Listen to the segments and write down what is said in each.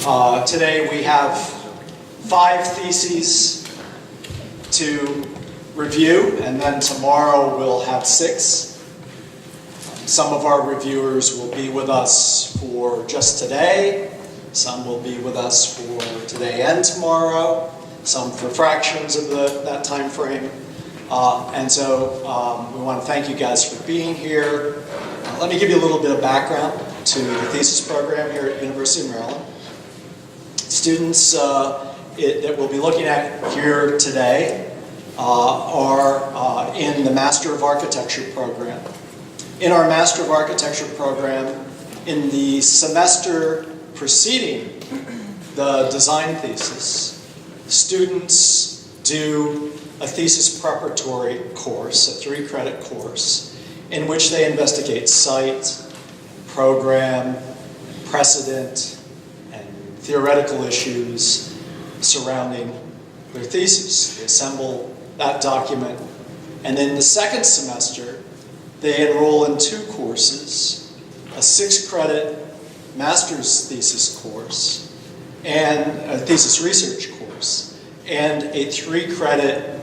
Today we have 5 theses to review, and then tomorrow we'll have 6. Some of our reviewers will be with us for just today. Some will be with us for today and tomorrow. Some for fractions of that time frame. And so we want to thank you guys for being here. Let me give you a little bit of background to the thesis program here at University of Maryland. Students that we'll be looking at here today are in the Master of Architecture program. In our Master of Architecture program, in the semester preceding the design thesis, students do a thesis preparatory course, a 3-credit course, in which they investigate site, program, precedent, and theoretical issues surrounding their thesis. They assemble that document, and in the second semester, they enroll in 2 courses, a 6-credit master's thesis course, and a thesis research course, and a 3-credit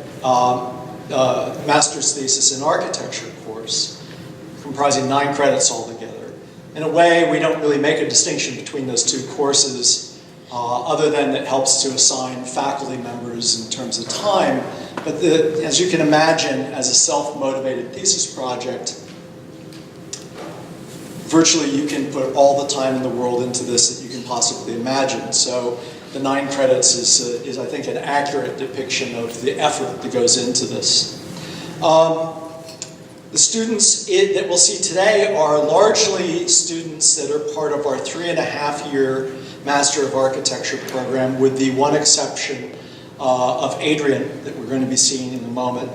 master's thesis in architecture course, comprising 9 credits altogether. In a way, we don't really make a distinction between those 2 courses, other than it helps to assign faculty members in terms of time. But as you can imagine, as a self-motivated thesis project, virtually you can put all the time in the world into this that you can possibly imagine. So the 9 credits is I think, an accurate depiction of the effort that goes into this. The students that we'll see today are largely students that are part of our 3.5-year Master of Architecture program, with the one exception of Adrian, that we're going to be seeing in a moment.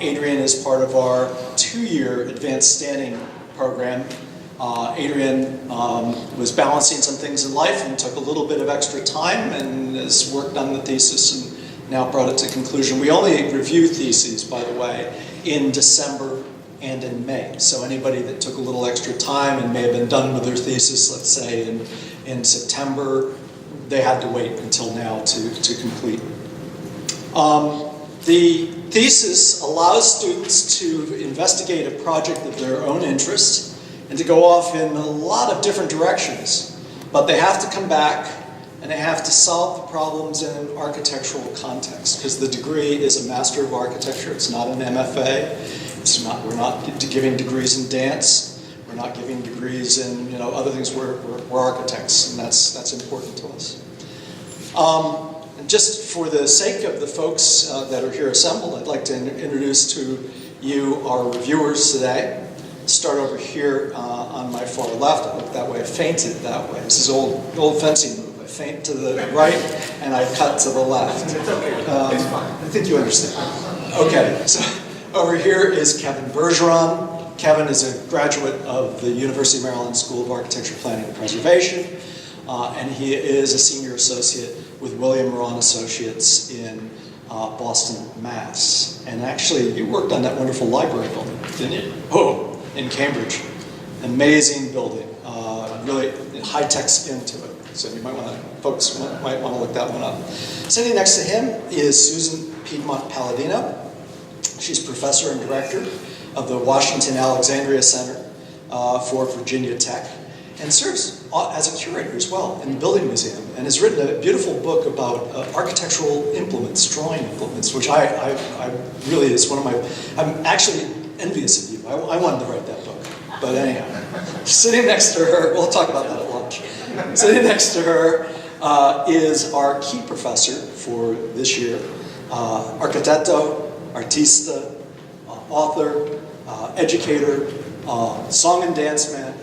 Adrian is part of our 2-year Advanced Standing program. Adrian was balancing some things in life and took a little bit of extra time and has worked on the thesis and now brought it to conclusion. We only review theses, by the way, in December and in May. So anybody that took a little extra time and may have been done with their thesis, let's say in September, they had to wait until now to complete. The thesis allows students to investigate a project of their own interest and to go off in a lot of different directions. But they have to come back and they have to solve the problems in an architectural context, because the degree is a Master of Architecture. It's not an MFA. We're not giving degrees in dance. We're not giving degrees in other things. We're architects, and that's important to us. And just for the sake of the folks that are here assembled, I'd like to introduce to you our reviewers today. Start over here on my far left. I look that way. I fainted that way. This is old fencing move. I feint to the right and I cut to the left. It's okay. It's fine. I think you understand. Okay. So over here is Kevin Bergeron. Kevin is a graduate of the University of Maryland School of Architecture, Planning, and Preservation, and he is a senior associate with William Moran Associates in Boston, Mass. And actually, you worked on that wonderful library building, didn't you? Oh, in Cambridge. Amazing building. Really high-tech spin to it. So you might want to, folks might want to look that one up. Sitting next to him is Susan Piedmont Palladino. She's professor and director of the Washington Alexandria Center for Virginia Tech, and serves as a curator as well in the Building Museum, and has written a beautiful book about architectural implements, drawing implements, which I really is one of my, I'm actually envious of you. I wanted to write that book, but anyhow. Sitting next to her, we'll talk about that at lunch. Sitting next to her is our key professor for this year, arquitecto, artista, author, educator, song and dance man,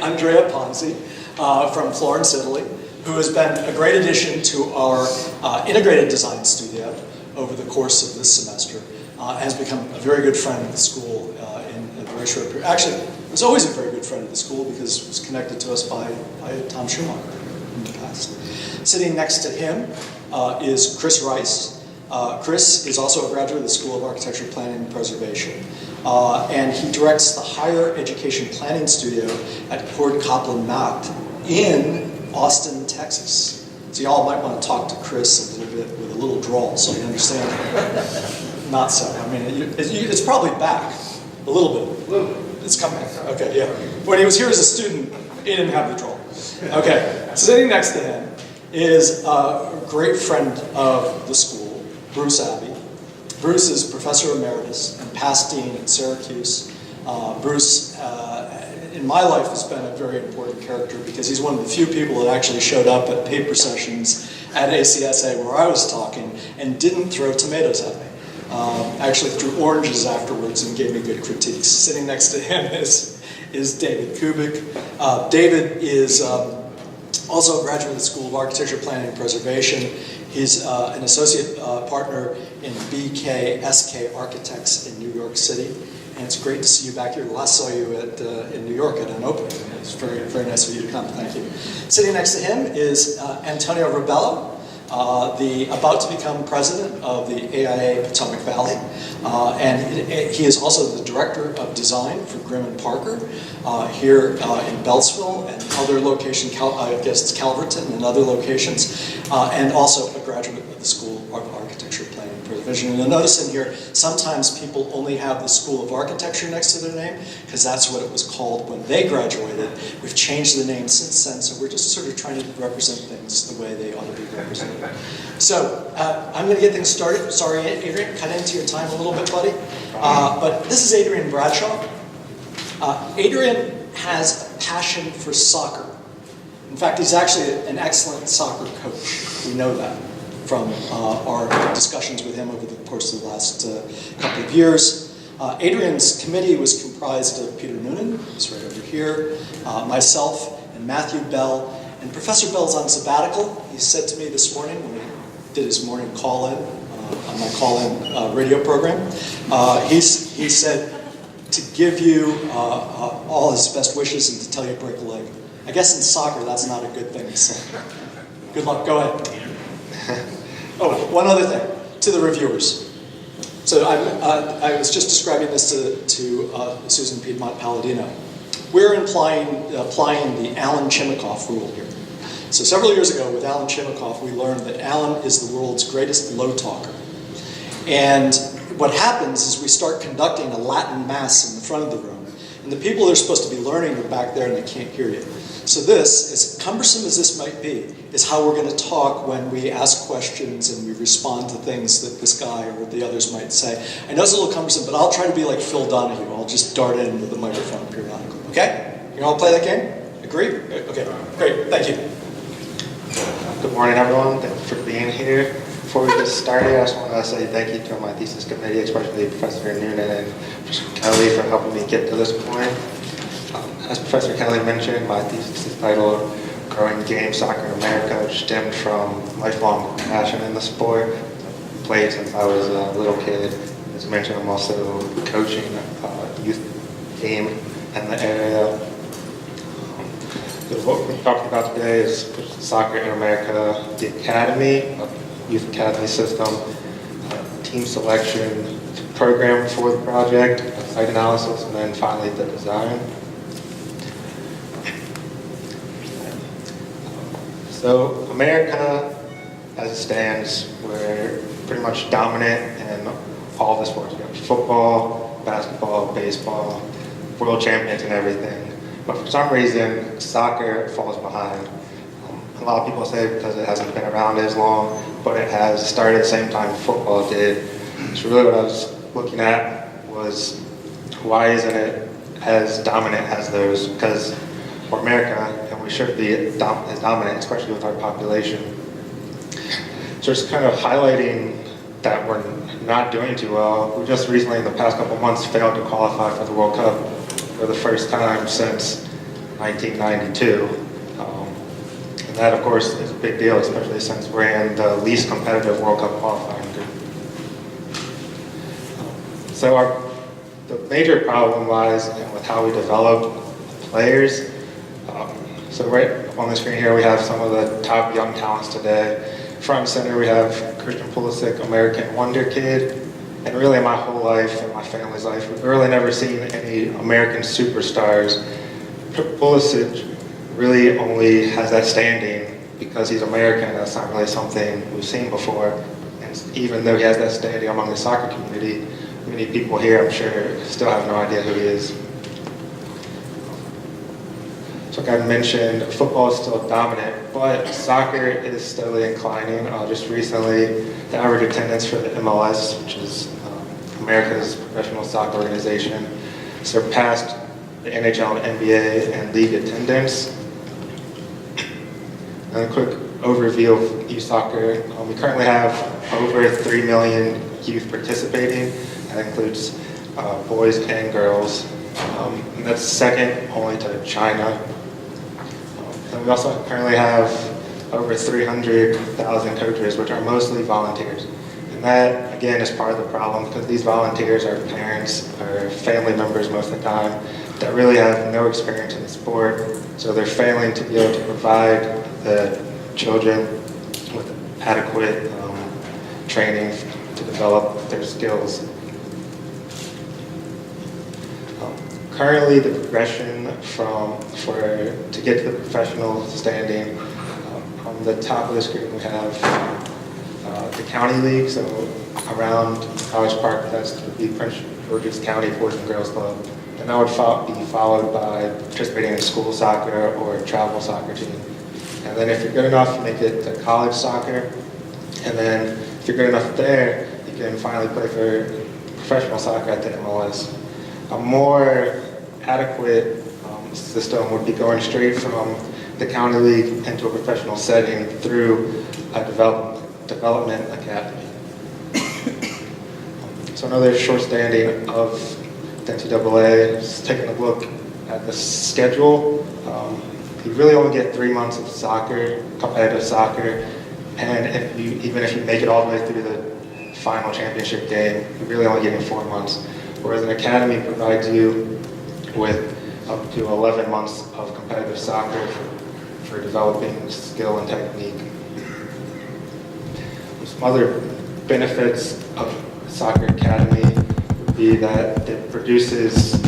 Andrea Ponzi from Florence, Italy, who has been a great addition to our integrated design studio over the course of this semester, has become a very good friend of the school in a very short period. Actually, was always a very good friend of the school because it was connected to us by Tom Schumacher in the past. Sitting next to him is Chris Rice. Chris is also a graduate of the School of Architecture, Planning, and Preservation. And he directs the Higher Education Planning Studio at Cord Copland Macht in Austin, Texas. So y'all might want to talk to Chris a little bit with a little drawl so you understand. Not so. I mean, it's probably back a little bit. It's coming. Okay, yeah. When he was here as a student, he didn't have the drawl. Okay, sitting next to him is a great friend of the school, Bruce Abbey. Bruce is Professor Emeritus and past Dean at Syracuse. Bruce, in my life, has been a very important character because he's one of the few people that actually showed up at paper sessions at ACSA where I was talking and didn't throw tomatoes at me. Actually threw oranges afterwards and gave me good critiques. Sitting next to him is David Kubik. David is also a graduate of the School of Architecture, Planning, and Preservation. He's an associate partner in BKSK Architects in New York City. And it's great to see you back here. Last saw you in New York at an opening. It's very, very nice of you to come. Thank you. Sitting next to him is Antonio Ribello, the about to become president of the AIA Potomac Valley. And he is also the director of design for Grimm and Parker here in Beltsville and other locations, I guess it's Calverton and other locations, and also a graduate of the School of Architecture, Planning, and Preservation. And you'll notice in here, sometimes people only have the School of Architecture next to their name, because that's what it was called when they graduated. We've changed the name since then, so we're just sort of trying to represent things the way they ought to be represented. So, I'm going to get things started. Sorry, Adrian, cut into your time a little bit, buddy. But this is Adrian Bradshaw. Adrian has a passion for soccer. In fact, he's actually an excellent soccer coach. We know that from our discussions with him over the course of the last couple of years. Adrian's committee was comprised of Peter Noonan, who's right over here, myself, and Matthew Bell. And Professor Bell's on sabbatical. He said to me this morning when he did his morning call-in on my call-in radio program, he said to give you all his best wishes and to tell you to break a leg. I guess in soccer that's not a good thing to say. Good luck. Go ahead. Oh, one other thing to the reviewers. So I was just describing this to Susan Piedmont Palladino. We're applying the Alan Chimikoff rule here. So several years ago with Alan Chimikoff, we learned that Alan is the world's greatest low talker. And what happens is we start conducting a Latin mass in the front of the room, and the people that are supposed to be learning are back there and they can't hear you. So this, as cumbersome as this might be, is how we're going to talk when we ask questions and we respond to things that this guy or the others might say. I know it's a little cumbersome, but I'll try to be like Phil Donahue. I'll just dart in with the microphone periodically. Okay? You all play that game? Agree? Okay, great. Thank you. Good morning, everyone. Thank you for being here. Before we get started, I just want to say thank you to my thesis committee, especially Professor Noonan and Professor Kelly for helping me get to this point. As Professor Kelly mentioned, my thesis is titled Growing Game Soccer in America, which stemmed from lifelong passion in the sport. I played since I was a little kid. As mentioned, I'm also coaching a youth team in the area. So what we're talking about today is Soccer in America, the academy, youth academy system, team selection, program for the project, site analysis, and then finally the design. So America, as it stands, we're pretty much dominant in all the sports. We have football, basketball, baseball, world champions and everything. But for some reason, soccer falls behind. A lot of people say because it hasn't been around as long, but it has started at the same time football did. So really what I was looking at was why isn't it as dominant as those? Because we're America, and we should be as dominant, especially with our population. So just kind of highlighting that we're not doing too well. We just recently, in the past couple months, failed to qualify for the World Cup for the first time since 1992. And that, of course, is a big deal, especially since we're in the least competitive World Cup qualifying group. So the major problem lies with how we develop players. So right on the screen here, we have some of the top young talents today. Front and center, we have Christian Pulisic, American Wonder Kid. And really in my whole life, and my family's life, we've really never seen any American superstars. Pulisic really only has that standing because he's American. That's not really something we've seen before. And even though he has that standing among the soccer community, many people here, I'm sure, still have no idea who he is. So like I mentioned, football is still dominant, but soccer is steadily inclining. Just recently, the average attendance for the MLS, which is America's professional soccer organization, surpassed the NHL and NBA and league attendance. And a quick overview of youth soccer. We currently have over 3 million youth participating. That includes boys and girls. And that's second only to China. And we also currently have over 300,000 coaches, which are mostly volunteers. And that, again, is part of the problem because these volunteers are parents or family members most of the time that really have no experience in the sport. So they're failing to be able to provide the children with adequate training to develop their skills. Currently, the progression to get to the professional standing, on the top of the screen we have the county league. So around College Park, that's the Prince George's County Boys and Girls Club. And that would be followed by participating in school soccer or a travel soccer team. And then if you're good enough, you make it to college soccer. And then if you're good enough there, you can finally play for professional soccer at the MLS. A more adequate system would be going straight from the county league into a professional setting through a development academy. So another short standing of the NCAA is taking a look at the schedule. You really only get 3 months of soccer, competitive soccer, and even if you make it all the way through the final championship game, you're really only getting 4 months. Whereas an academy provides you with up to 11 months of competitive soccer for developing skill and technique. Some other benefits of soccer academy would be that it produces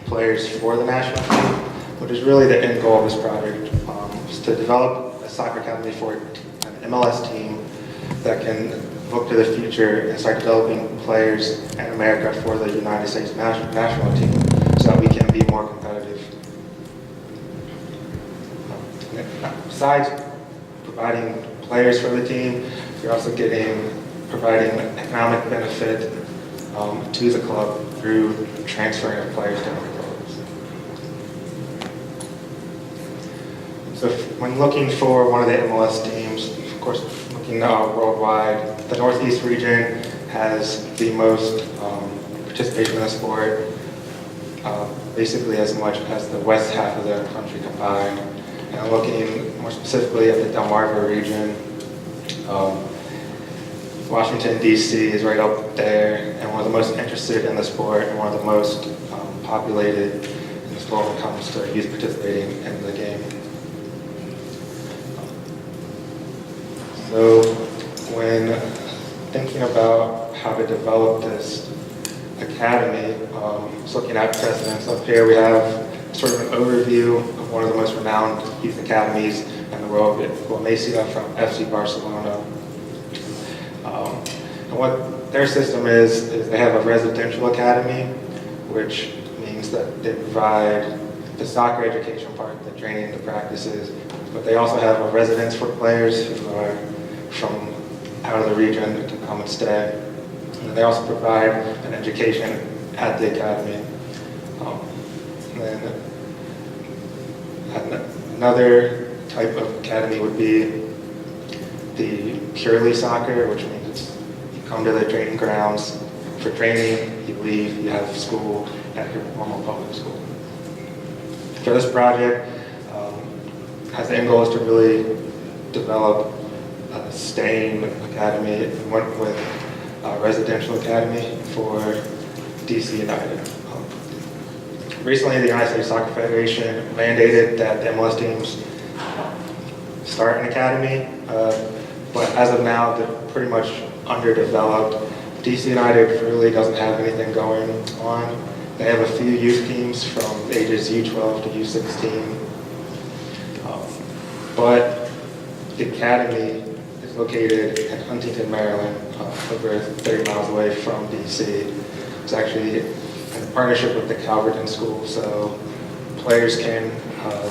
players for the national team, which is really the end goal of this project, is to develop a soccer academy for an MLS team that can look to the future and start developing players in America for the United States national team so that we can be more competitive. Besides providing players for the team, you're also providing economic benefit to the club through transferring of players to other clubs. So when looking for one of the MLS teams, of course, looking worldwide, the Northeast region has the most participation in the sport, basically as much as the west half of the country combined. And looking more specifically at the Delmarva region, Washington, D.C. is right up there, and one of the most interested in the sport and one of the most populated in the sport when it comes to youth participating in the game. So when thinking about how to develop this academy, just looking at precedents up here, we have sort of an overview of one of the most renowned youth academies in the world, Masia from FC Barcelona. And what their system is they have a residential academy, which means that they provide the soccer education part, the training, the practices, but they also have a residence for players who are from out of the region to come and stay. And they also provide an education at the academy. And another type of academy would be the purely soccer, which means you come to the training grounds for training, you leave, you have school at your normal public school. For this project, the end goal is to really develop a staying academy. We went with a residential academy for DC United. Recently, the United States Soccer Federation mandated that the MLS teams start an academy, but as of now, they're pretty much underdeveloped. DC United really doesn't have anything going on. They have a few youth teams from ages U12 to U16, but the academy is located in Huntington, Maryland, over 30 miles away from DC. It's actually in partnership with the Calverton School, so players can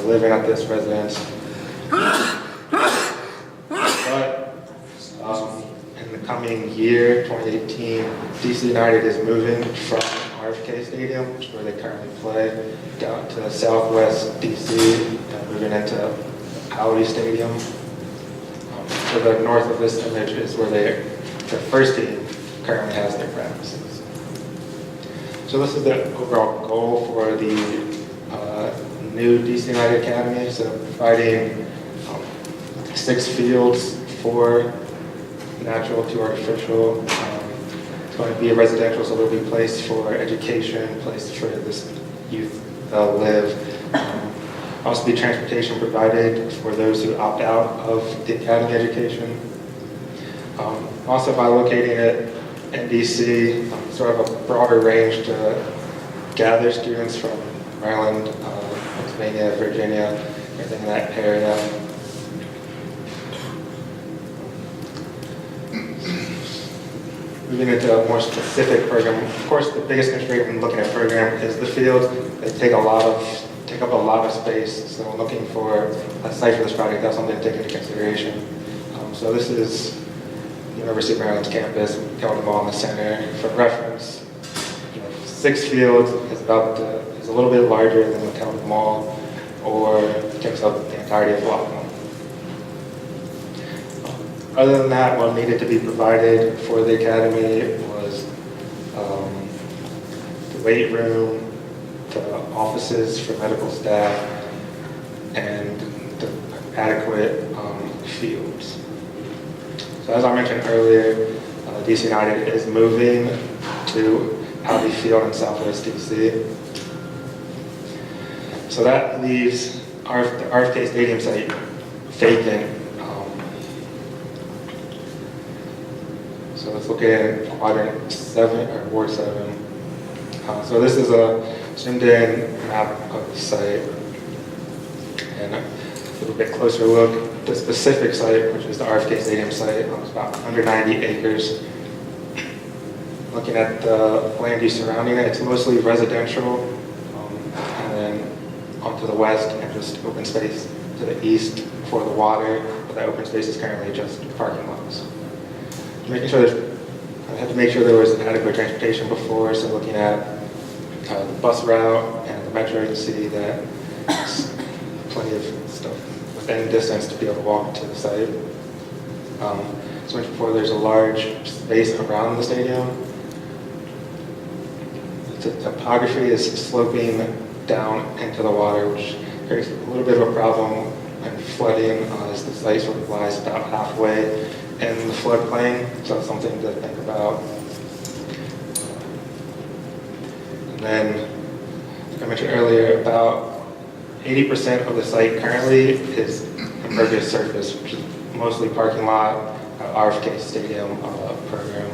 live in at this residence. But in the coming year, 2018, DC United is moving from RFK Stadium, which is where they currently play, down to Southwest DC, and moving into Audi Stadium. To the north of this image is where the first team currently has their practices. So this is the overall goal for the new DC United Academy. So providing 6 fields, 4 natural, 2 artificial. It's going to be a residential, so there'll be a place for education, place for this youth live. Also be transportation provided for those who opt out of the academy education. Also by locating it in DC, sort of a broader range to gather students from Maryland, Pennsylvania, Virginia, everything in that area. Moving into a more specific program, of course the biggest constraint when looking at program is the field. They take up a lot of space, so looking for a site for this project, that's something to take into consideration. So this is University of Maryland's campus, Kelton Mall in the center. For reference, 6 fields is a little bit larger than the Kelton Mall, or takes up the entirety of Lockmore. Other than that, what needed to be provided for the academy was the weight room, the offices for medical staff, and the adequate fields. So as I mentioned earlier, DC United is moving to Audi Field in Southwest DC. So that leaves the RFK Stadium site vacant. So let's look at quadrant 7 or Ward 7. So this is a zoomed-in map of the site, and a little bit closer look. The specific site, which is the RFK Stadium site, is about 190 acres. Looking at the land use surrounding it, it's mostly residential, and then onto the west, and just open space to the east for the water, but that open space is currently just parking lots. Making sure I had to make sure there was adequate transportation before, so looking at the bus route and the metro, you can see that there's plenty of stuff within distance to be able to walk to the site. As mentioned before, there's a large space around the stadium. The topography is sloping down into the water, which creates a little bit of a problem and flooding as the site sort of lies about halfway in the floodplain, so that's something to think about. And then, like I mentioned earlier, about 80% of the site currently is impervious surface, which is mostly parking lot, RFK Stadium program.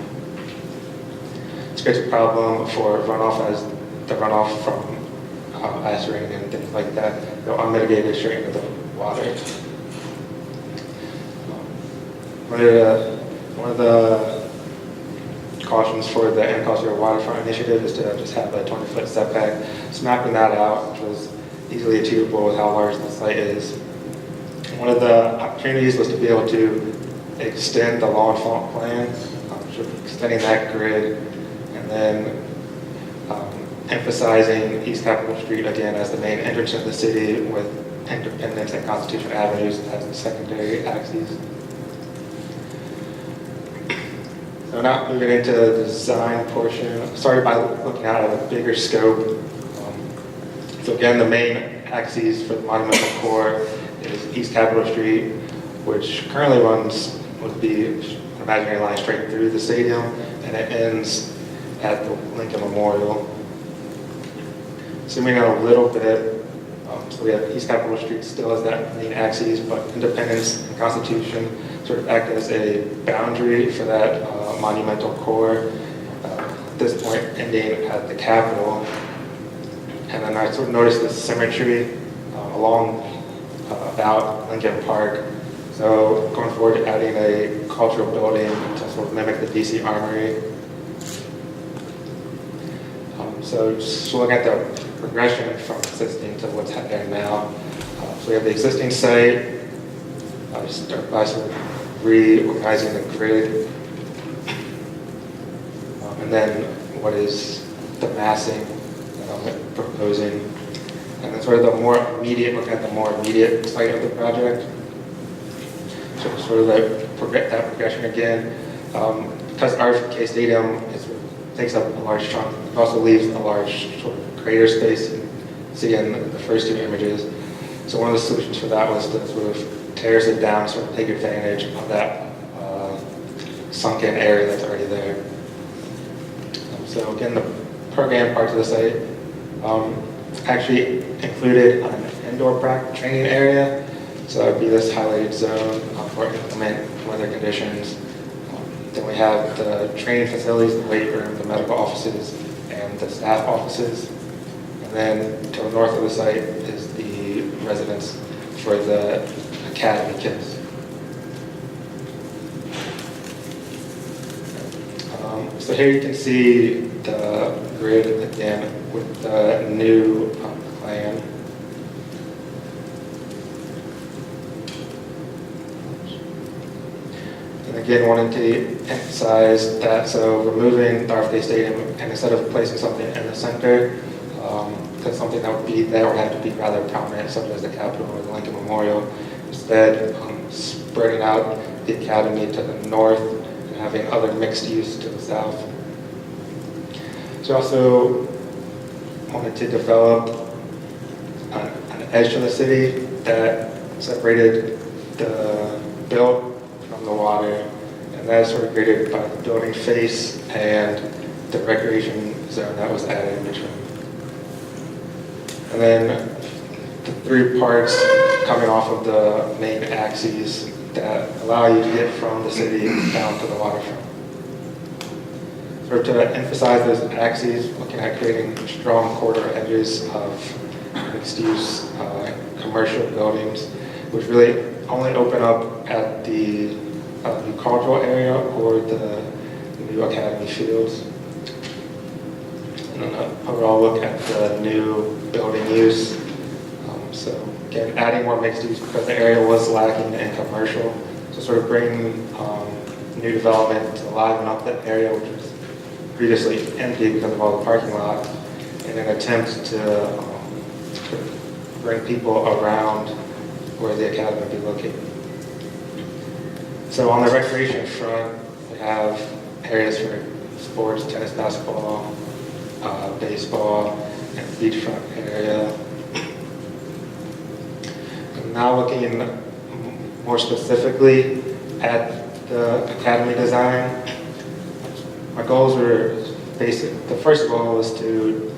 This creates a problem for runoff, as the runoff from ice rain and things like that go unmitigated straight into the water. One of the cautions for the Anacostia Waterfront Initiative is to just have a 20-foot setback. Just mapping that out, which was easily achievable with how large the site is. One of the opportunities was to be able to extend the law and fault plan, extending that grid, and then emphasizing East Capitol Street again as the main entrance of the city, with Independence and Constitution Avenues as the secondary axes. So now moving into the design portion, started by looking at a bigger scope. So again, the main axes for the monumental core is East Capitol Street, which currently runs, would be an imaginary line straight through the stadium, and it ends at the Lincoln Memorial. Zooming out a little bit, so we have East Capitol Street still as that main axis, but Independence and Constitution sort of act as a boundary for that monumental core. At this point, ending at the Capitol. And then I sort of noticed this symmetry along about Lincoln Park. So going forward, adding a cultural building to sort of mimic the DC Armory. So just looking at the progression from existing to what's happening now. So we have the existing site, start by sort of reorganizing the grid, and then what is the massing that I'm proposing, and then sort of the more immediate, looking at the more immediate site of the project. So sort of that progression again, because RFK Stadium takes up a large chunk, it also leaves a large sort of crater space you see in the first two images. So one of the solutions for that was to sort of terrace it down, sort of take advantage of that sunken area that's already there. So again, the program parts of the site actually included an indoor training area. So that would be this highlighted zone for inclement weather conditions. Then we have the training facilities, the weight room, the medical offices, and the staff offices. And then to the north of the site is the residence for the academy kids. So here you can see the grid again with the new plan. And again, wanting to emphasize that, so removing the RFK Stadium, and instead of placing something in the center, that's something that would be there would have to be rather prominent, such as the Capitol or the Lincoln Memorial. Instead, spreading out the academy to the north and having other mixed use to the south. So also wanted to develop an edge to the city that separated the built from the water, and that is sort of created by the building face and the recreation zone that was added in between. And then the three parts coming off of the main axes that allow you to get from the city down to the waterfront. Sort of to emphasize those axes, looking at creating strong corridor edges of mixed-use commercial buildings, which really only open up at the new cultural area or the new academy fields. And then an overall look at the new building use. So again, adding more mixed use because the area was lacking in commercial. So sort of bringing new development to liven up that area, which was previously empty because of all the parking lot, in an attempt to bring people around where the academy would be located. So on the recreation front, we have areas for sports, tennis, basketball, baseball, and beachfront area. And now looking more specifically at the academy design, my goals were basic. The first goal was to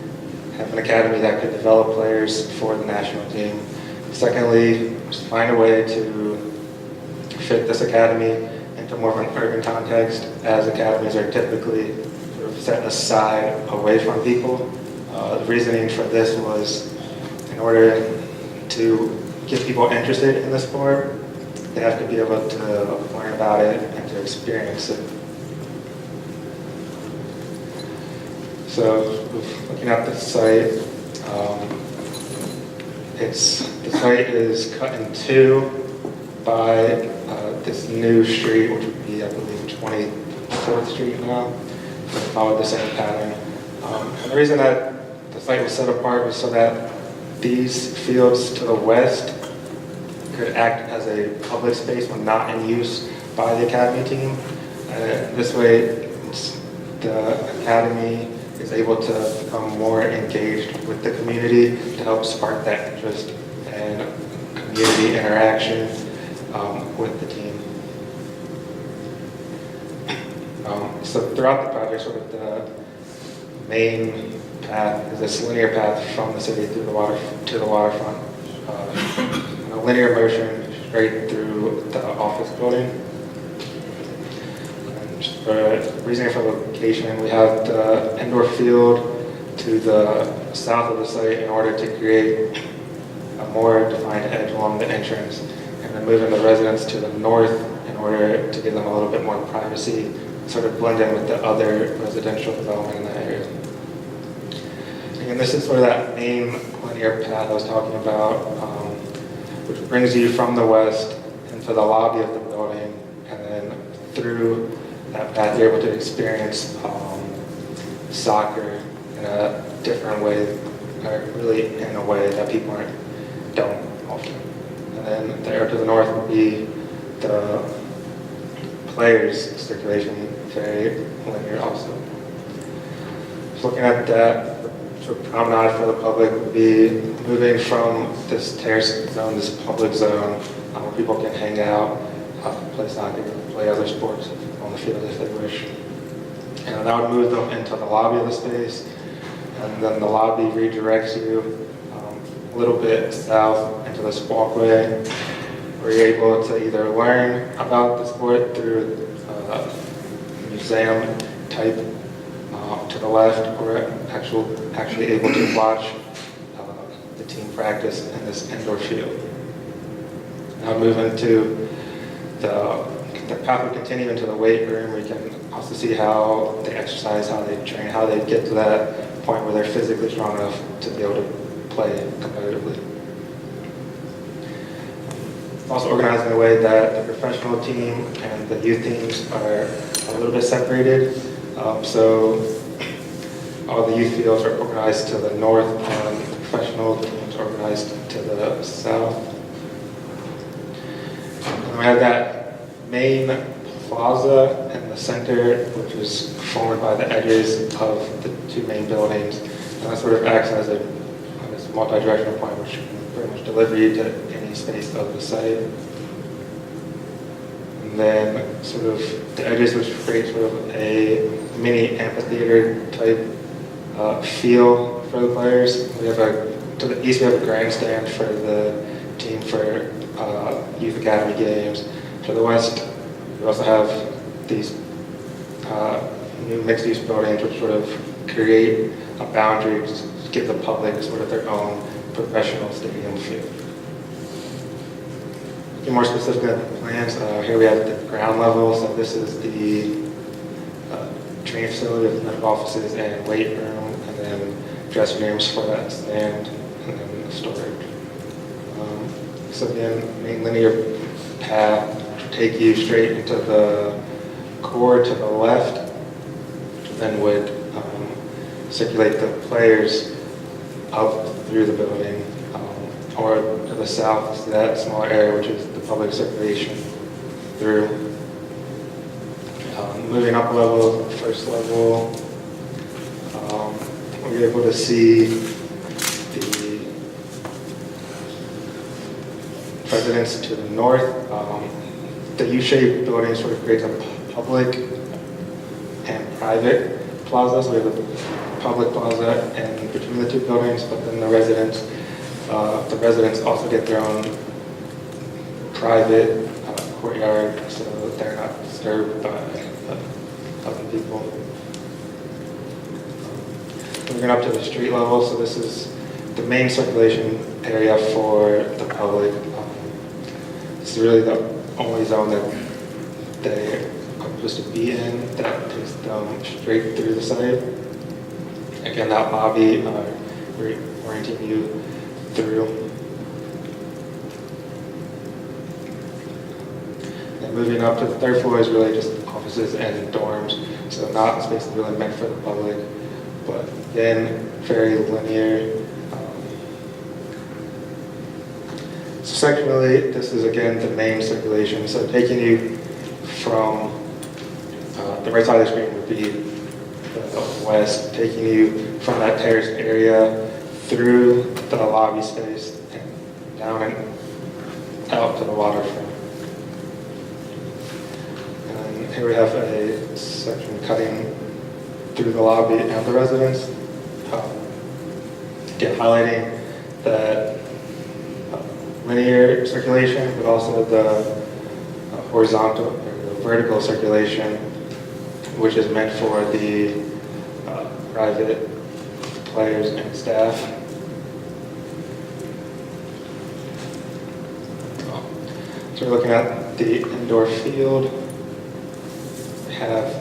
have an academy that could develop players for the national team. Secondly, was to find a way to fit this academy into more of an urban context, as academies are typically sort of set aside away from people. The reasoning for this was in order to get people interested in the sport, they have to be able to learn about it and to experience it. So looking at the site, the site is cut in two by this new street, which would be, I believe, 24th Street now. So it followed the same pattern. And the reason that the site was set apart was so that these fields to the west could act as a public space when not in use by the academy team. This way, the academy is able to become more engaged with the community to help spark that interest and community interaction with the team. So throughout the project, sort of the main path is this linear path from the city through the water to the waterfront. In a linear motion straight through the office building. And just for reasoning for location, we have the indoor field to the south of the site in order to create a more defined edge along the entrance, and then moving the residents to the north in order to give them a little bit more privacy, sort of blend in with the other residential development in that area. And this is sort of that main linear path I was talking about, which brings you from the west into the lobby of the building, and then through that path you're able to experience soccer in a different way, or really in a way that people don't often. And then there to the north would be the players' circulation, very linear also. Just looking at that sort of promenade for the public would be moving from this terrace zone, this public zone, where people can hang out, play soccer, play other sports on the field if they wish. And that would move them into the lobby of the space, and then the lobby redirects you a little bit south into this walkway, where you're able to either learn about the sport through museum type to the left, or actually able to watch the team practice in this indoor field. Now move into the path would continue into the weight room, where you can also see how they exercise, how they train, how they get to that point where they're physically strong enough to be able to play competitively. It's also organized in a way that the professional team and the youth teams are a little bit separated. So all the youth fields are organized to the north, and the professional teams are organized to the south. And we have that main plaza in the center, which is formed by the edges of the two main buildings, and that sort of acts as a multi-directional point, which can pretty much deliver you to any space of the site. And then sort of the edges, which create sort of a mini amphitheater type feel for the players. We have to the east we have a grandstand for the team for youth academy games. To the west, we also have these new mixed-use buildings, which sort of create a boundary to give the public sort of their own professional stadium feel. Looking more specifically at the plans, here we have the ground level. So this is the training facility with medical offices and weight room, and then dressing rooms for that stand, and then storage. So again, main linear path to take you straight into the core to the left, then would circulate the players up through the building, or to the south, to that smaller area, which is the public circulation through. Moving up a level, first level, we're able to see the residents to the north. The U-shaped building sort of creates a public and private plaza. So we have a public plaza and between the two buildings, but then the residents also get their own private courtyard, so that they're not disturbed by other people. Moving up to the street level, so this is the main circulation area for the public. This is really the only zone that they are supposed to be in that takes them straight through the site. Again, that lobby, we're orienting you through. And moving up to the third floor is really just offices and dorms, so not spaces really meant for the public, but then very linear. So sectionally, this is again the main circulation. So taking you from the right side of the screen would be the west, taking you from that terrace area through the lobby space and down and out to the waterfront. And here we have a section cutting through the lobby and the residence, again highlighting that linear circulation, but also the horizontal or the vertical circulation, which is meant for the private players and staff. So we're looking at the indoor field. We have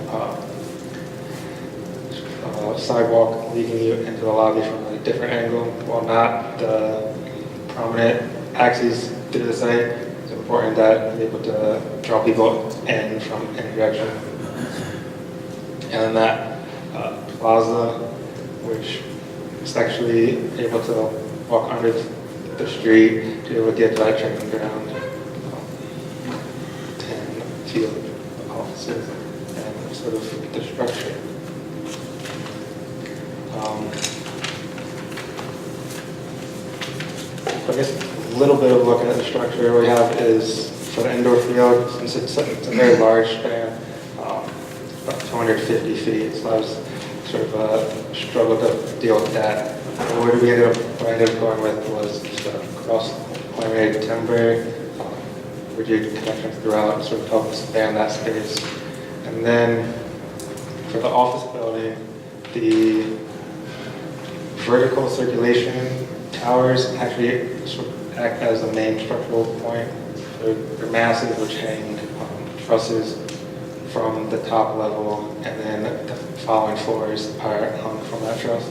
sidewalk leading you into the lobby from a different angle, while not the prominent axes through the site. It's important that you're able to draw people in from any direction. And then that plaza, which is actually able to walk under the street to be able to get to that training ground. 10 field offices and sort of the structure. I guess a little bit of looking at the structure we have is for the indoor field, since it's a very large span, about 250 feet, so I was sort of struggled to deal with that. What I ended up going with was just a cross-laminated timber, rigid connections throughout, sort of help span that space. And then for the office building, the vertical circulation towers actually sort of act as the main structural point. They're massive, which hang trusses from the top level, and then the following floors are hung from that truss.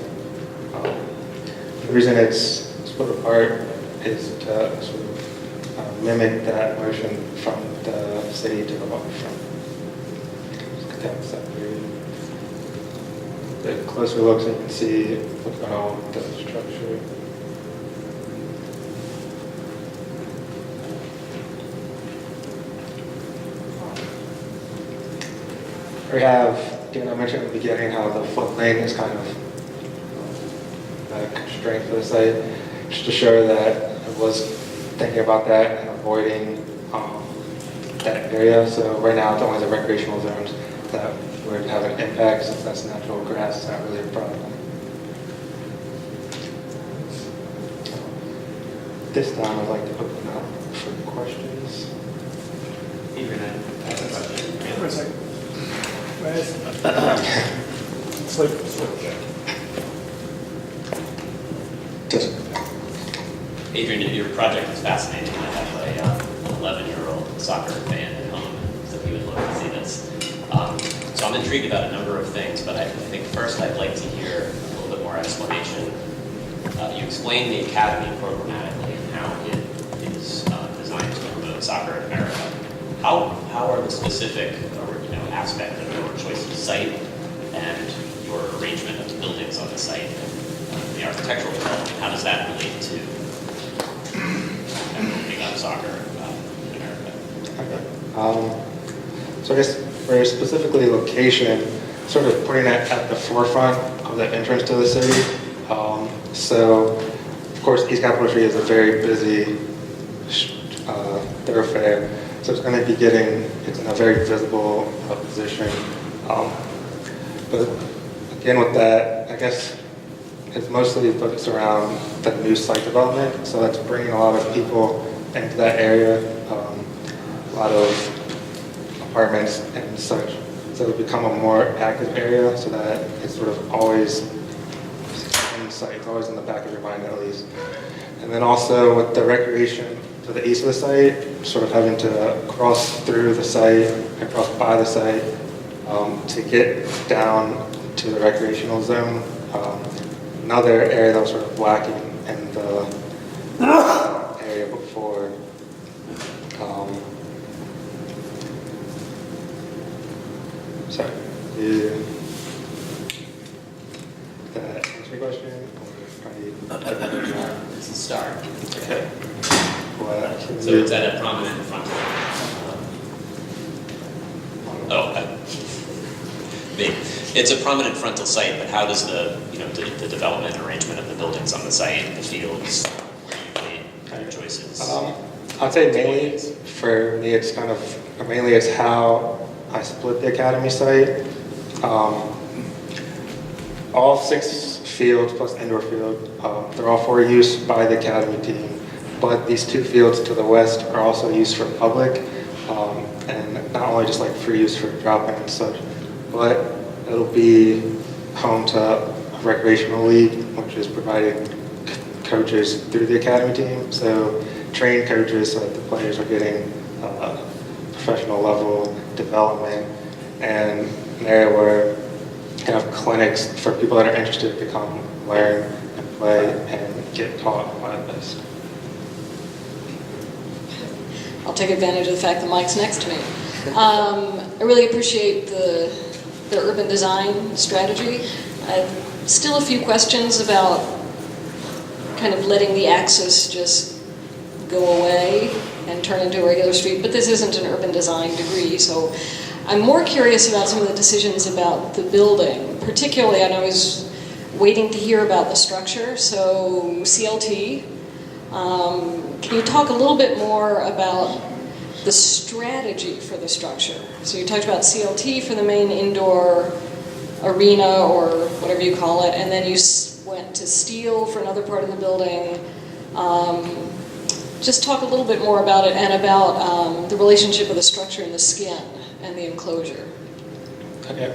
The reason it's split apart is to sort of mimic that motion from the city to the waterfront. Just get that separated. A closer look so you can see what's going on with the structure. We have, I mentioned at the beginning how the floodplain is kind of a constraint for the site, just to show that I was thinking about that and avoiding that area. So right now it's only the recreational zones that would have an impact, since that's natural grass, it's not really a problem. This time I'd like to open up for questions. Adrian, I have a question. For a second. Adrian, your project is fascinating. I have an 11-year-old soccer fan at home, so he would love to see this. So I'm intrigued about a number of things, but I think first I'd like to hear a little bit more explanation. You explained the academy programmatically and how it is designed to promote soccer in America. How are the specific aspect of your choice of site and your arrangement of the buildings on the site and the architectural development, how does that relate to big on soccer in America? Okay. So I guess for specifically location, sort of putting it at the forefront of the entrance to the city. So of course East Capitol Street is a very busy thoroughfare. So it's going to be it's in a very visible position. But again, with that, I guess it's mostly focused around the new site development. So that's bringing a lot of people into that area, a lot of apartments and such. So it'll become a more active area, so that it's sort of always in sight, it's always in the back of your mind at least. And then also with the recreation to the east of the site, sort of having to cross through the site and cross by the site to get down to the recreational zone. Another area that was sort of lacking in the area before. Sorry. That answer your question? It's a start. Okay. So it's at a prominent frontal. It's a prominent frontal site, but how does the development arrangement of the buildings on the site, the fields, where you made your choices? I'd say mainly for me, it's how I split the academy site. All 6 fields plus indoor field, they're all for use by the academy team. But these 2 fields to the west are also used for public, and not only just like free use for drop-in and such, but it'll be home to a recreational league, which is providing coaches through the academy team. So trained coaches, so that the players are getting professional level development, and an area where you have clinics for people that are interested to come learn and play and get taught by the best. I'll take advantage of the fact that Mike's next to me. I really appreciate the urban design strategy. I have still a few questions about kind of letting the axis just go away and turn into a regular street, but this isn't an urban design degree, so I'm more curious about some of the decisions about the building. Particularly, I was waiting to hear about the structure, so CLT. Can you talk a little bit more about the strategy for the structure? So you talked about CLT for the main indoor arena or whatever you call it, and then you went to steel for another part of the building. Just talk a little bit more about it and about the relationship of the structure and the skin and the enclosure. Okay.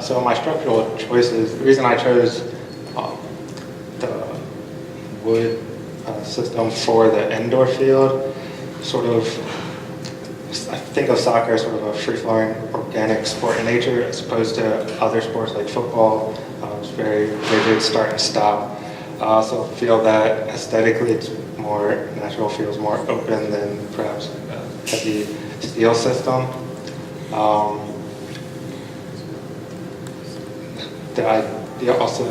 So my structural choices, the reason I chose the wood system for the indoor field, sort of, I think of soccer as sort of a free-flowing organic sport in nature as opposed to other sports like football. It's very rigid, start and stop. I also feel that aesthetically it's more natural, feels more open than perhaps a heavy steel system. The idea also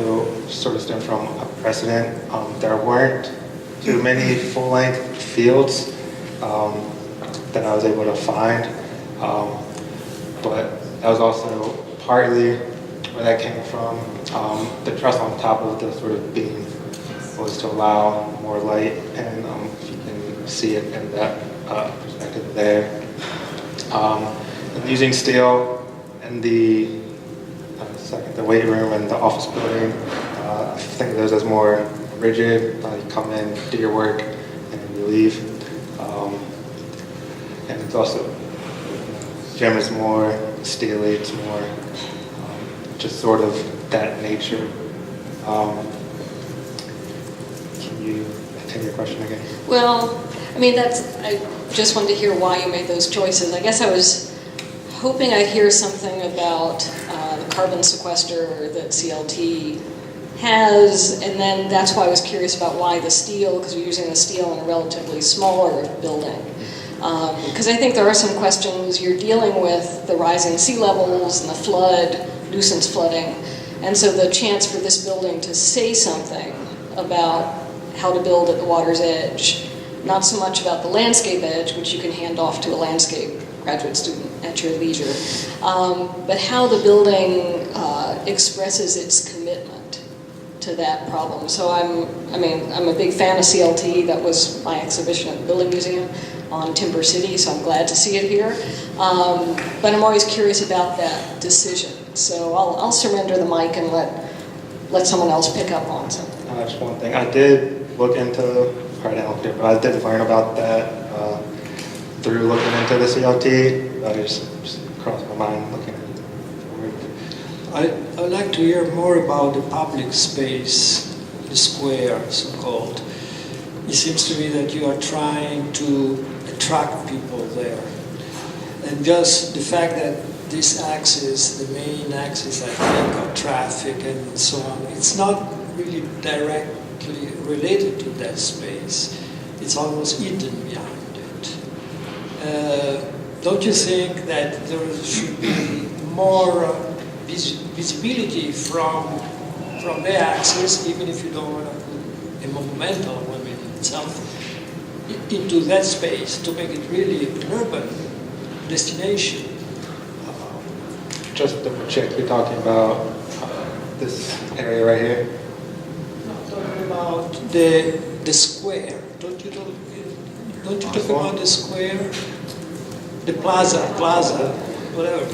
sort of stemmed from a precedent. There weren't too many full-length fields that I was able to find, but that was also partly where that came from. The truss on top of the sort of beam was to allow more light, and you can see it in that perspective there. And using steel in the the weight room and the office building, I think of those as more rigid. You come in, do your work, and you leave. And it's also, gym is more steely, it's more just sort of that nature. Can you continue your question again? Well, I just wanted to hear why you made those choices. I guess I was hoping I'd hear something about the carbon sequester that CLT has, and then that's why I was curious about why the steel, because you're using the steel in a relatively smaller building. Because I think there are some questions. You're dealing with the rising sea levels and the flood, nuisance flooding, and so the chance for this building to say something about how to build at the water's edge, not so much about the landscape edge, which you can hand off to a landscape graduate student at your leisure, but how the building expresses its commitment to that problem. So I'm a big fan of CLT. That was my exhibition at the Building Museum on Timber City, so I'm glad to see it here. But I'm always curious about that decision. So I'll surrender the mic and let someone else pick up on something. Just one thing. I did look into, I didn't, but I did learn about that through looking into the CLT. I just crossed my mind looking at it. I'd like to hear more about the public space, the square, so-called. It seems to me that you are trying to attract people there. And just the fact that this axis, the main axis, I think, of traffic and so on, it's not really directly related to that space. It's almost hidden behind it. Don't you think that there should be more visibility from the axis, even if you don't want to put a monumental one in itself, into that space to make it really an urban destination? Just to double check, you're talking about this area right here? I'm talking about the square. Don't you talk about the square? The plaza, whatever,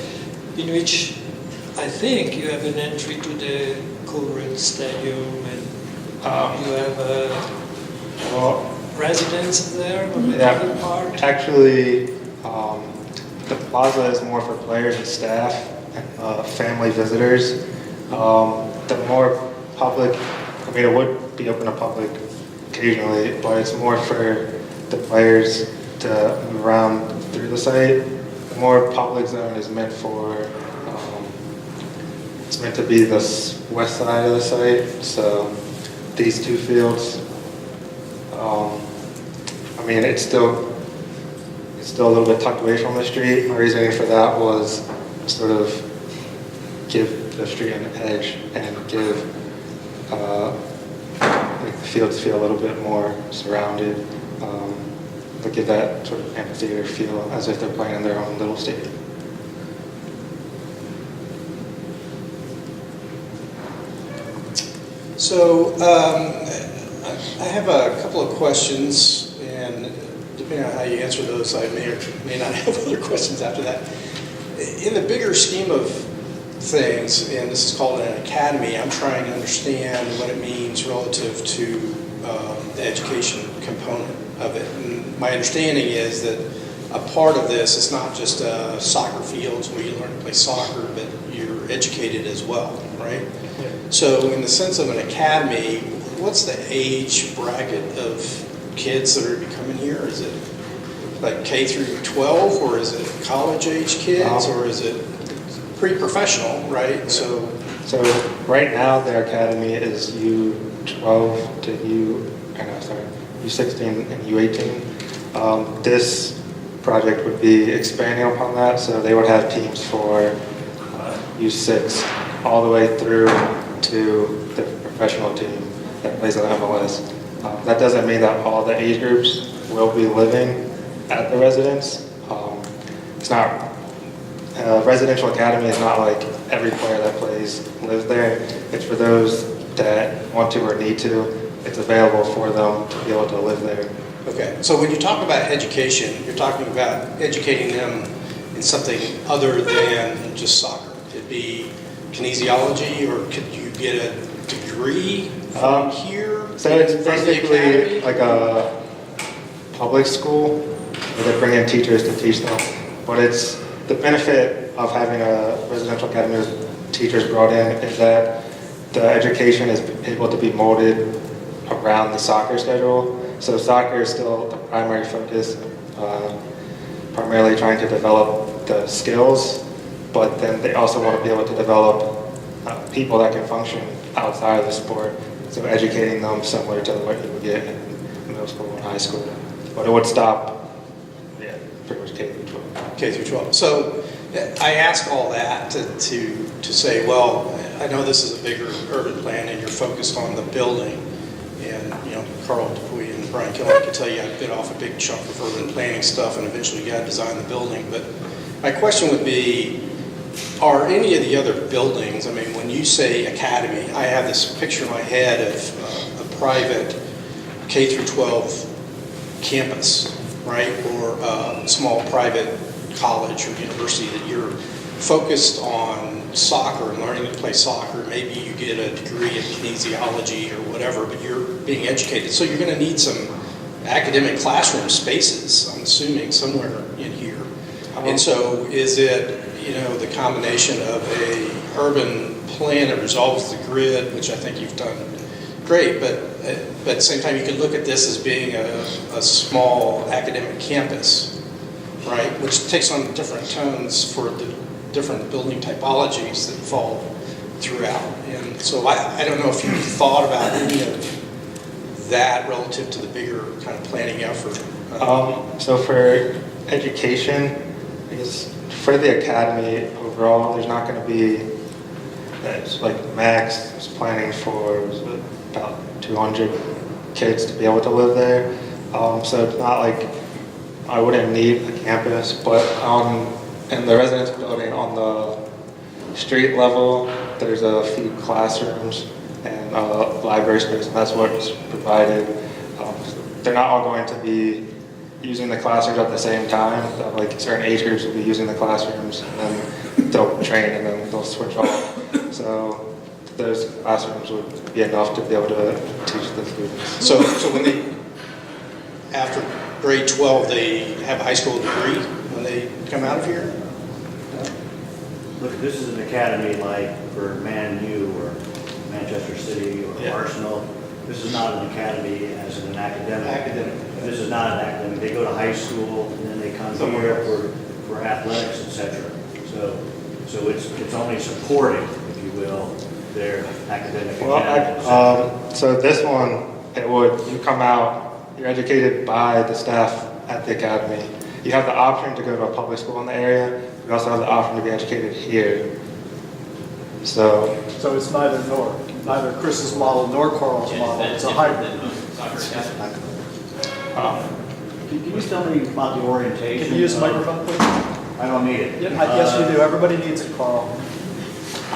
in which I think you have an entry to the Colruyt Stadium, and you have a residence there on the other part. Actually, the plaza is more for players and staff, and family visitors. The more public, it would be open to public occasionally, but it's more for the players to move around through the site. The more public zone is meant for, it's meant to be the west side of the site. So these two fields, I mean, it's still a little bit tucked away from the street. My reasoning for that was sort of give the street an edge and give make the fields feel a little bit more surrounded, but give that sort of amphitheater feel as if they're playing in their own little stadium. So I have a couple of questions, and depending on how you answer those, I may or may not have other questions after that. In the bigger scheme of things, and this is called an academy, I'm trying to understand what it means relative to the education component of it. And my understanding is that a part of this is not just soccer fields where you learn to play soccer, but you're educated as well, right? Yeah. So in the sense of an academy, what's the age bracket of kids that are coming here? Is it like K through 12, or is it college age kids, or is it pre-professional, right? So right now their academy is U12 to U16 and U18. This project would be expanding upon that, so they would have teams for U6 all the way through to the professional team that plays in the MLS. That doesn't mean that all the age groups will be living at the residence. It's not residential academy is not like every player that plays lives there. It's for those that want to or need to. It's available for them to be able to live there. okay, so when you talk about education, you're talking about educating them in something other than just soccer. Could be kinesiology, or could you get a degree from here? So it's from the basically academy? like a public school where they bring in teachers to teach them. But it's the benefit of having a residential academy with teachers brought in is that the education is able to be molded around the soccer schedule. So soccer is still the primary focus, primarily trying to develop the skills, but then they also want to be able to develop people that can function outside of the sport. So educating them similar to what you would get in middle school and high school. But it would stop, pretty much K through 12. K through 12. So I ask all that to say, well, I know this is a bigger urban plan and you're focused on the building. And, Carl Dupuy and Brian Killen can tell you I bit off a big chunk of urban planning stuff and eventually got to design the building. But my question would be, are any of the other buildings, I mean, when you say academy, I have this picture in my head of a private K through 12 campus, right? Or a small private college or university that you're focused on soccer and learning to play soccer. Maybe you get a degree in kinesiology or whatever, but you're being educated. So you're going to need some academic classroom spaces, I'm assuming, somewhere in here. And so is it, the combination of a urban plan that resolves the grid, which I think you've done great, but at the same time you could look at this as being a small academic campus, right, which takes on different tones for the different building typologies that fall throughout. And so I don't know if you've thought about any of that relative to the bigger kind of planning effort. So for education, I guess for the academy overall, there's not going to be, it's like max is planning for about 200 kids to be able to live there. So it's not like I wouldn't need a campus, but in the residence building on the street level, there's a few classrooms and library space, and that's what's provided. They're not all going to be using the classrooms at the same time. Like certain age groups will be using the classrooms, and then they'll train and then they'll switch off. So those classrooms would be enough to be able to teach the students. So when they, after grade 12, they have a high school degree when they come out of here? Look, this is an academy like for Man U or Manchester City or Yeah. Arsenal. This is not an academy as in an academic. This is not an academic, they go to high school, and then they come Somewhere here for athletics, et cetera. So it's only supporting, if you will, their academic Well, academics. so this one, you come out, you're educated by the staff at the academy. You have the option to go to a public school in the area. You also have the option to be educated here. So, So it's neither Chris's model nor Carl's model. It's a hybrid. Can you tell me about the orientation? Can you use the microphone, please? I don't need it. Yes, you do. Everybody needs it, Carl.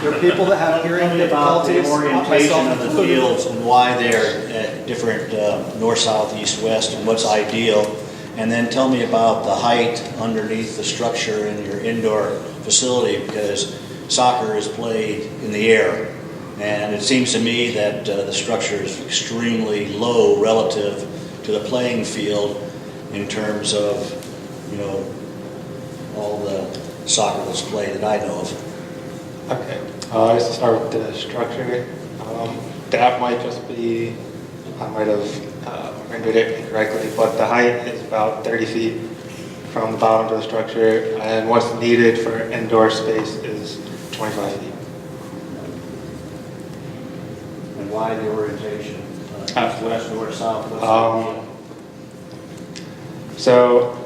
There are people that have hearing Tell me about the difficulties. orientation of the included. fields and why they're at different north, south, east, west, and what's ideal. And then tell me about the height underneath the structure in your indoor facility, because soccer is played in the air. And it seems to me that the structure is extremely low relative to the playing field in terms of, you know, all the soccer that's played that I know of. okay. Let's start with the structure. That might just be, I might have rendered it incorrectly, but the height is about 30 feet from the bottom to the structure, and what's needed for indoor space is 25 feet. And why the orientation? East, west, north, south, what's Um, So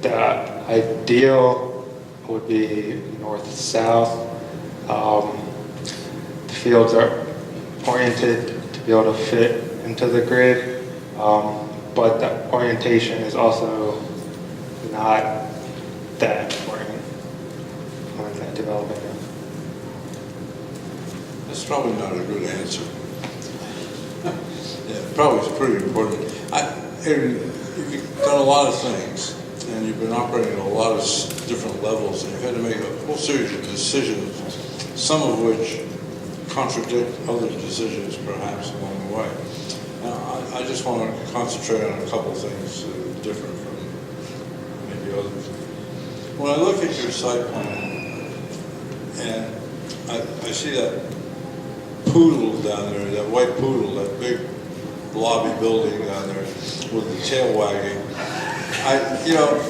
the ideal would be north-south. The fields are oriented to be able to fit into the grid, but the orientation is also not that important when that development. That's probably not a good answer. Yeah, probably is pretty important. Adrian, you've done a lot of things, and you've been operating at a lot of different levels, and you've had to make a whole series of decisions, some of which contradict other decisions perhaps along the way. Now, I just want to concentrate on a couple of things that are different from maybe others. When I look at your site plan, and I see that poodle down there, that white poodle, that big lobby building down there with the tail wagging.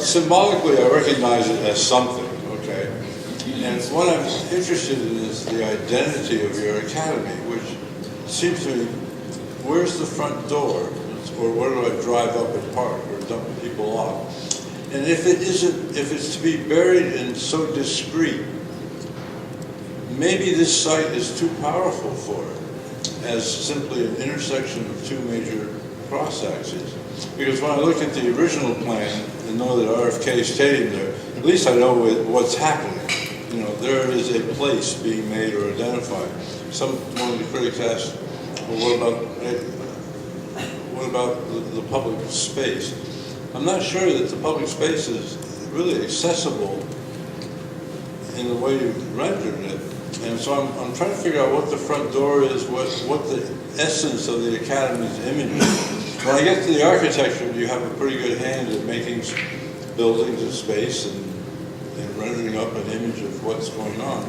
Symbolically, I recognize it as something, okay? And what I'm interested in is the identity of your academy, which seems to me, where's the front door? Or where do I drive up and park or dump people off? And if it's to be buried and so discreet, maybe this site is too powerful for it as simply an intersection of two major cross axes. Because when I look at the original plan and know that RFK is stating there, at least I know what's happening. You know, there is a place being made or identified. One of the critics asked, well, what about the public space? I'm not sure that the public space is really accessible in the way you've rendered it. And so I'm trying to figure out what the front door is, what the essence of the academy's image is. When I get to the architecture, you have a pretty good hand at making buildings and space and rendering up an image of what's going on.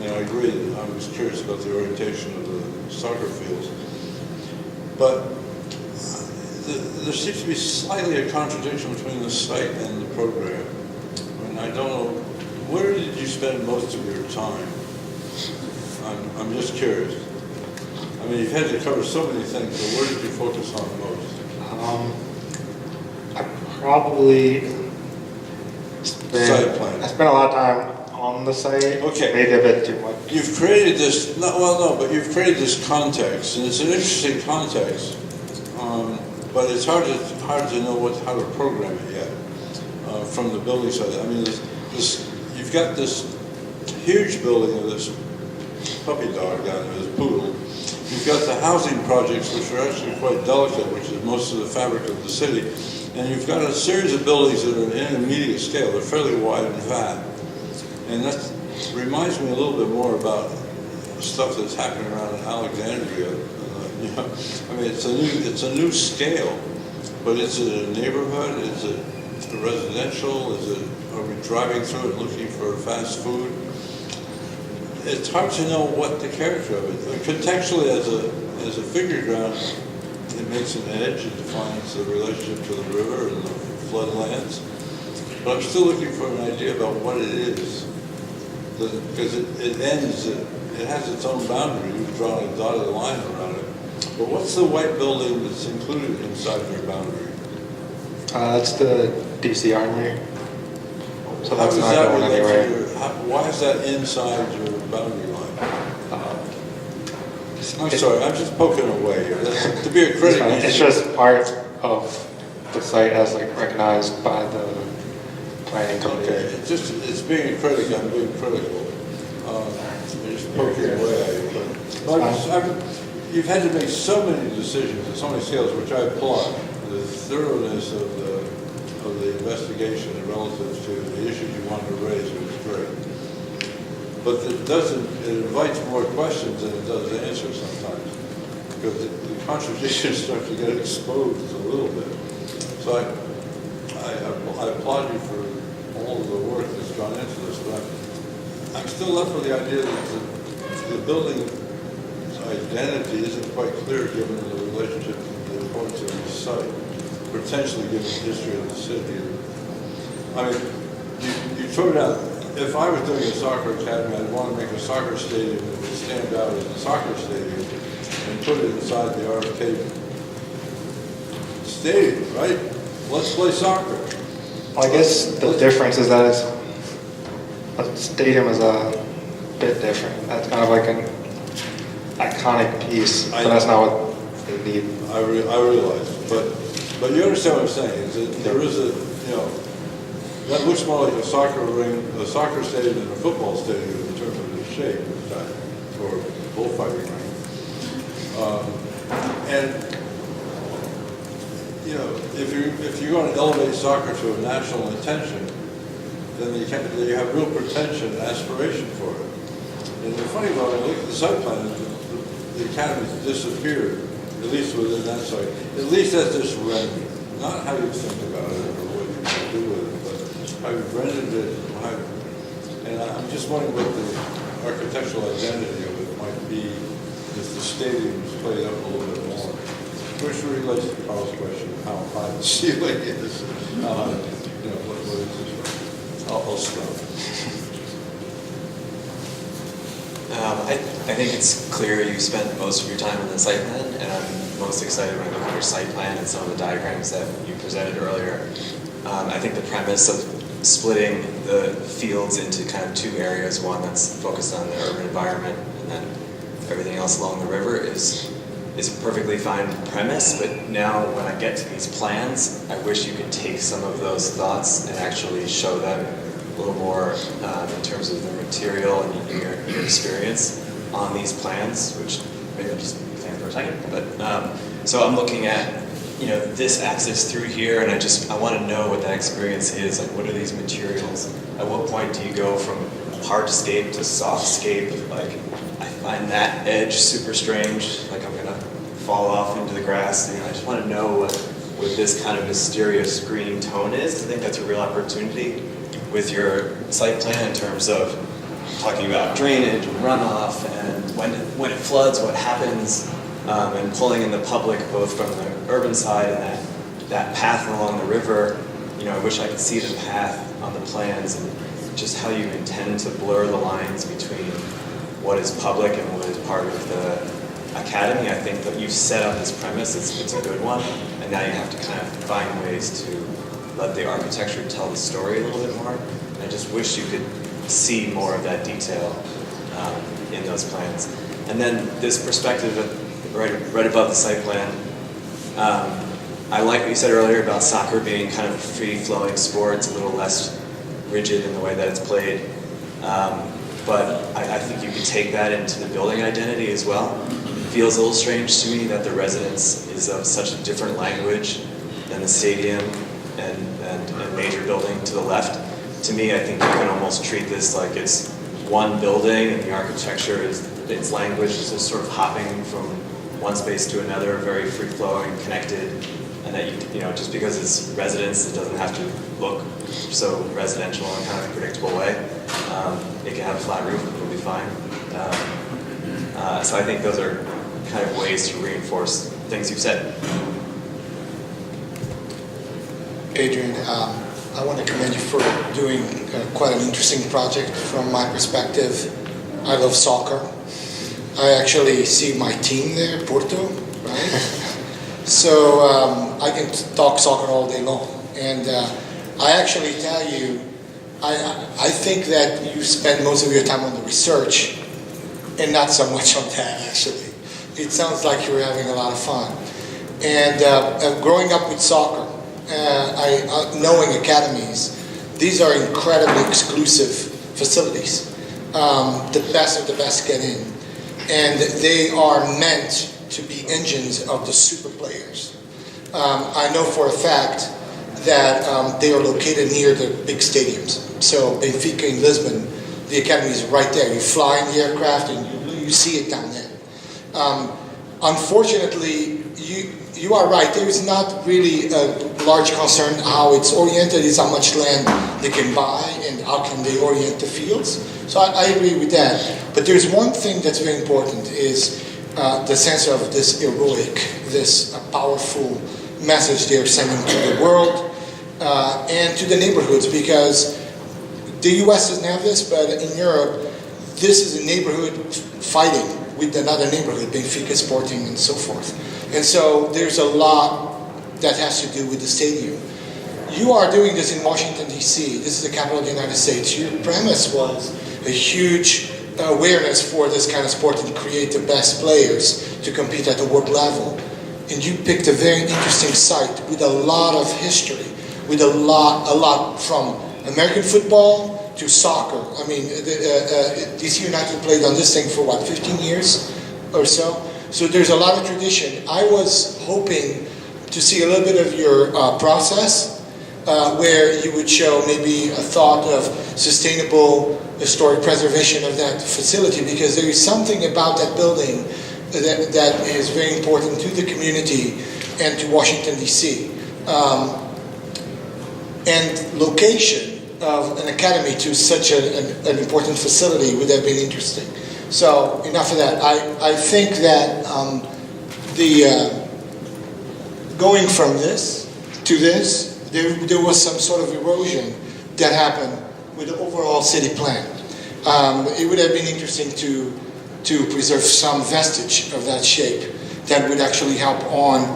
And I agree that I was curious about the orientation of the soccer fields. But there seems to be slightly a contradiction between the site and the program. And I don't know, where did you spend most of your time? I'm just curious. I mean, you've had to cover so many things, but where did you focus on most? I probably Site plan. I spent a lot of time on the site. Okay. Maybe a bit too much. You've created this, but you've created this context, and it's an interesting context, but it's hard to know how to program it yet from the building side. I mean, you've got this huge building of this puppy dog down there, this poodle. You've got the housing projects, which are actually quite delicate, which is most of the fabric of the city. And you've got a series of buildings that are intermediate scale. They're fairly wide and fat. And that reminds me a little bit more about stuff that's happening around in Alexandria. I mean, it's a new scale, but is it a neighborhood? Is it residential? Are we driving through it looking for fast food? It's hard to know what the character of it. Contextually, as a figure ground, it makes an edge, it defines the relationship to the river and the floodlands. But I'm still looking for an idea about what it is. Because it ends, it has its own boundary. You've drawn a dotted line around it. But what's the white building that's included inside your boundary? That's the DC Armory. So How that's does not that going relate to anywhere. why is that inside your boundary line? I'm sorry, I'm just poking away here. To be a critic, It's just part of the site as like recognized by the planning committee. okay. It's being a critic. I'm being critical. You're just poking away at you. But you've had to make so many decisions at so many scales, which I applaud. The thoroughness of the investigation relative to the issues you wanted to raise was great. But it invites more questions than it does answers sometimes, because the contradictions start to get exposed a little bit. So I applaud you for all of the work that's gone into this, but I'm still left with the idea that the building's identity isn't quite clear given the relationship to the importance of the site, potentially given the history of the city. I mean, you throw it out. If I was doing a soccer academy, I'd want to make a soccer stadium that would stand out as a soccer stadium and put it inside the RFK stadium, right? Let's play soccer. Well, I guess the difference is that a stadium is a bit different. That's kind of like an iconic piece, but that's not what they need. I realize, but you understand what I'm saying, is that there is that looks more like a soccer stadium than a football stadium in terms of the shape, or bullfighting ring. And if you're going to elevate soccer to a national attention, then you have real pretension and aspiration for it. And the funny about it, look at the site plan, the academy's disappeared, at least within that site. At least that's just rendered, not how you think about it or what you can do with it, but how you rendered it. And I'm just wondering what the architectural identity of it might be if the stadium was played up a little bit more. Which relates to Carl's question of how high the ceiling is. What is this? I'll stop. I think it's clear you spent most of your time in the site plan, and I'm most excited when I look at your site plan and some of the diagrams that you presented earlier. I think the premise of splitting the fields into kind of two areas, one that's focused on the urban environment and then everything else along the river is a perfectly fine premise, but now when I get to these plans, I wish you could take some of those thoughts and actually show them a little more in terms of the material and your experience on these plans, which maybe I'll just stand for a second. But so I'm looking at this axis through here, and I want to know what that experience is. Like, what are these materials? At what point do you go from hardscape to softscape? Like, I find that edge super strange. Like, I'm gonna fall off into the grass. I just want to know what this kind of mysterious green tone is. I think that's a real opportunity with your site plan in terms of talking about drainage and runoff and when it floods, what happens, and pulling in the public both from the urban side and that path along the river. I wish I could see the path on the plans and just how you intend to blur the lines between what is public and what is part of the academy. I think that you've set up this premise, it's a good one, and now you have to kind of find ways to let the architecture tell the story a little bit more. And I just wish you could see more of that detail in those plans. And then this perspective right above the site plan, I like what you said earlier about soccer being kind of a free-flowing sport. It's a little less rigid in the way that it's played. But I think you could take that into the building identity as well. It feels a little strange to me that the residence is of such a different language than the stadium and major building to the left. To me, I think you can almost treat this like it's one building and the architecture is its language is just sort of hopping from one space to another, very free-flowing, connected, and that just because it's residence, it doesn't have to look so residential in a kind of predictable way. It can have a flat roof, it'll be fine. So I think those are kind of ways to reinforce things you've said. Adrian, I want to commend you for doing quite an interesting project from my perspective. I love soccer. I actually see my team there, Porto, right? So I can talk soccer all day long. And I actually tell you, I think that you spend most of your time on the research and not so much on that, actually. It sounds like you're having a lot of fun. And growing up with soccer, knowing academies, these are incredibly exclusive facilities. The best of the best get in. And they are meant to be engines of the super players. I know for a fact that they are located near the big stadiums. So Benfica in Lisbon, the academy is right there. You fly in the aircraft and you see it down there. Unfortunately, you are right. There is not really a large concern how it's oriented. It's how much land they can buy and how can they orient the fields. So I agree with that. But there's one thing that's very important is the sense of this heroic, this powerful message they're sending to the world and to the neighborhoods, because the US doesn't have this, but in Europe, this is a neighborhood fighting with another neighborhood, Benfica Sporting and so forth. And so there's a lot that has to do with the stadium. You are doing this in Washington, D.C. This is the capital of the United States. Your premise was a huge awareness for this kind of sport and create the best players to compete at the world level. And you picked a very interesting site with a lot of history, with a lot from American football to soccer. I mean, DC United played on this thing for what, 15 years or so? So there's a lot of tradition. I was hoping to see a little bit of your process where you would show maybe a thought of sustainable historic preservation of that facility, because there is something about that building that is very important to the community and to Washington, D.C. And location of an academy to such an important facility would have been interesting. So enough of that. I think that going from this to this, there was some sort of erosion that happened with the overall city plan. It would have been interesting to preserve some vestige of that shape that would actually help on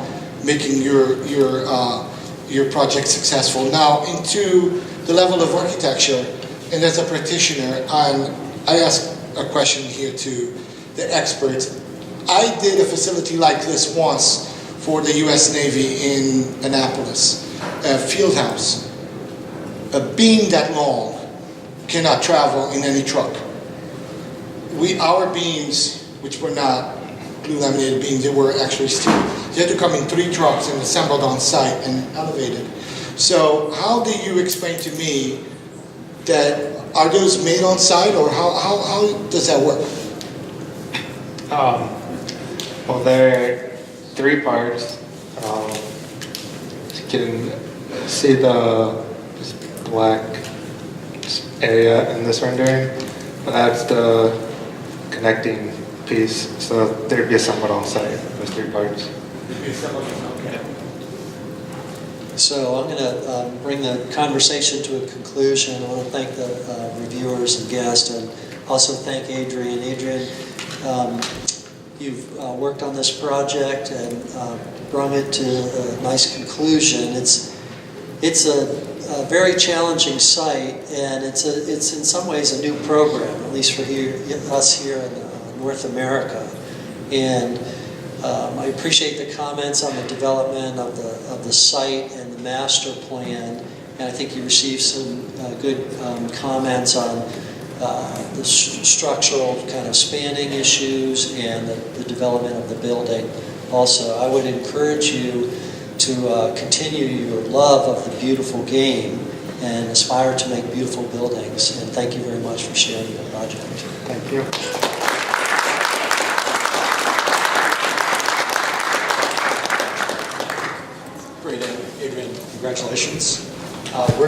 making your project successful. Now, into the level of architecture, and as a practitioner, I ask a question here to the experts. I did a facility like this once for the U.S. Navy in Annapolis, a field house. A beam that long cannot travel in any truck. Our beams, which were not glue laminated beams, they were actually steel. They had to come in 3 trucks and assembled on site and elevated. So how do you explain to me that, are those made on site, or how does that work? Well, there are 3 parts. You can see the black area in this rendering, but that's the connecting piece, so there'd be assembled on site, those 3 parts. Okay. So I'm going to bring the conversation to a conclusion. I want to thank the reviewers and guests, and also thank Adrian. Adrian, you've worked on this project and brought it to a nice conclusion. It's a very challenging site, and it's in some ways a new program, at least for us here in North America. And I appreciate the comments on the development of the site and the master plan, and I think you received some good comments on the structural kind of spanning issues and the development of the building. Also, I would encourage you to continue your love of the beautiful game and aspire to make beautiful buildings. And thank you very much for sharing your project. Thank you. Great, Adrian. Congratulations.